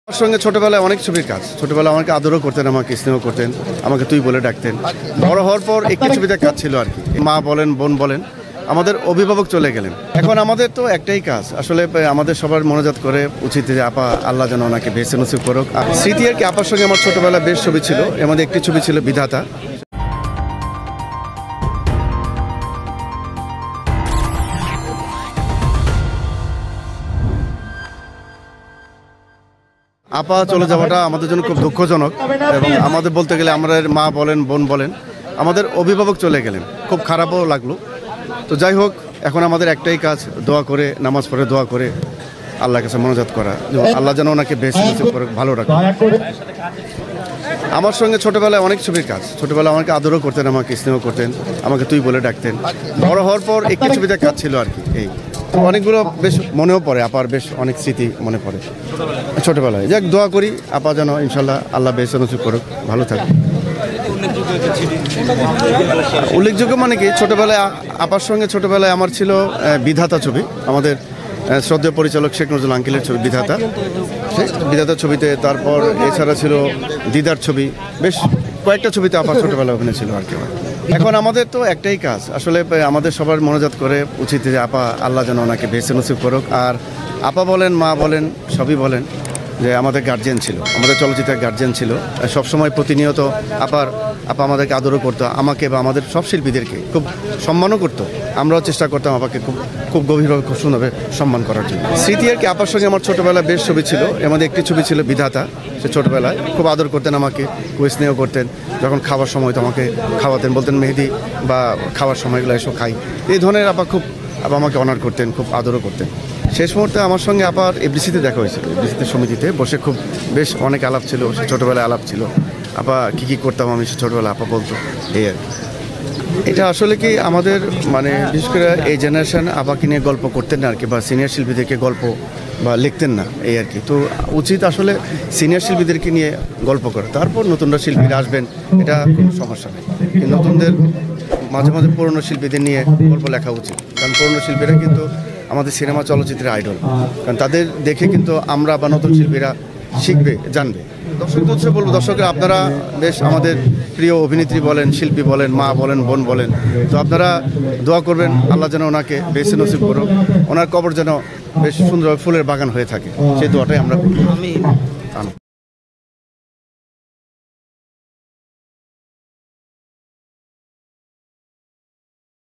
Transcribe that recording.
আমার সঙ্গে ছোটবেলায় অনেক ছবির কাজ। ছোটবেলায় আমাকে আদরও করতেন, আমাকে স্নেহ করতেন, আমাকে তুই বলে ডাকতেন। বড় হওয়ার পর একটি ছবিতে কাজ ছিল আর কি। মা বলেন, বোন বলেন, আমাদের অভিভাবক চলে গেলেন। এখন আমাদের তো একটাই কাজ, আসলে আমাদের সবার মনোজাত করে উচিত যে আপা আল্লাহ যেন ওনাকে বেঁচে নসিব করুক। স্মৃতি আর কি, আপার সঙ্গে আমার ছোটবেলায় বেশ ছবি ছিল। এর মধ্যে একটি ছবি ছিল বিধাতা। আপা চলে যাওয়াটা আমাদের জন্য খুব দুঃখজনক, এবং আমাদের বলতে গেলে আমাদের মা বলেন, বোন বলেন, আমাদের অভিভাবক চলে গেলেন। খুব খারাপও লাগলো। তো যাই হোক, এখন আমাদের একটাই কাজ, দোয়া করে, নামাজ পড়ে দোয়া করে আল্লাহর কাছে মনোজাত করা, আল্লাহ যেন ওনাকে বেঁচে করে ভালো রাখে। আমার সঙ্গে ছোটবেলায় অনেক ছবির কাজ। ছোটবেলায় আমাকে আদরও করতেন, আমাকে স্নেহ করতেন, আমাকে তুই বলে ডাকতেন। বড় হওয়ার পর একটি ছবিতে কাজ ছিল আর কি। এই তো অনেকগুলো বেশ মনেও পড়ে, আপার বেশ অনেক স্মৃতি মনে পড়ে ছোটবেলায়। যাক, দোয়া করি আপা যেন ইনশাল্লাহ আল্লাহ বেঁচে নসিব করুক, ভালো থাকে। উল্লেখযোগ্য মানে কি, ছোটবেলায় আপার সঙ্গে ছোটবেলায় আমার ছিল বিধাতা ছবি। আমাদের শ্রদ্ধেয় পরিচালক শেখ নজরুল আঙ্কেলের ছবি বিধাতা, বিধাতা ছবিতে। তারপর এছাড়া ছিল দিদার ছবি। বেশ কয়েকটা ছবিতে আপার ছোটবেলায় অভিনয় ছিল আর কি। এখন আমাদের তো একটাই কাজ, আসলে আমাদের সবার মনোজাত করে উচিত যে আপা আল্লাহ যেন ওনাকে বেঁচে নসিব করুক। আর আপা বলেন, মা বলেন, সবই বলেন যে আমাদের গার্জিয়ান ছিল, আমাদের চলচ্চিত্রের গার্জিয়ান ছিল। সবসময় প্রতিনিয়ত আপা আমাদেরকে আদরও করতো, আমাকে বা আমাদের সব শিল্পীদেরকে খুব সম্মানও করতো। আমরাও চেষ্টা করতাম আপাকে খুব গভীরভাবে, খুব সুন্দরভাবে সম্মান করার জন্য। স্মৃতি আর কি, আপার সঙ্গে আমার ছোটোবেলায় বেশ ছবি ছিল। এর মধ্যে একটি ছবি ছিল বিধাতা। সে ছোটোবেলায় খুব আদর করতেন, আমাকে খুব স্নেহ করতেন। যখন খাওয়ার সময় তো আমাকে খাওয়াতেন, বলতেন মেহেদি বা খাওয়ার সময়গুলো এসব খাই, এই ধরনের আপা আমাকে অনার করতেন, খুব আদরও করতেন। শেষ মুহূর্তে আমার সঙ্গে আবার এফডিসিতে দেখা হয়েছিল। এফডিসিতে সমিতিতে বসে খুব বেশ অনেক আলাপ ছিল, সে ছোটোবেলায় আলাপ ছিল। আপা কী করতাম আমি সে ছোটোবেলায় আপা বলতো, এই আর কি। এটা আসলে কি আমাদের মানে বিশেষ করে এই জেনারেশন আপাকে নিয়ে গল্প করতেন না আর কি, বা সিনিয়র শিল্পীদেরকে গল্প বা লিখতেন না, এই আর কি। তো উচিত আসলে সিনিয়র শিল্পীদেরকে নিয়ে গল্প করা, তারপর নতুনরা শিল্পীরা আসবেন, এটা কোনো সমস্যা নেই। কিন্তু নতুনদের মাঝে মাঝে পুরনো শিল্পীদের নিয়ে গল্প লেখা উচিত, কারণ পুরনো শিল্পীরা কিন্তু আমাদের সিনেমা চলচ্চিত্রের আইডল। কারণ তাদের দেখে কিন্তু আমরা বা নতুন শিল্পীরা শিখবে, জানবে। দর্শকদের বলবো, দর্শকরা আপনারা বেশ আমাদের প্রিয় অভিনেত্রী বলেন, শিল্পী বলেন, মা বলেন, বোন বলেন, তো আপনারা দোয়া করবেন আল্লাহ যেন ওনাকে বেঁচে নসিব করুক, ওনার কবর যেন বেশ সুন্দর ফুলের বাগান হয়ে থাকে, সেই দোয়াটাই আমরা করি।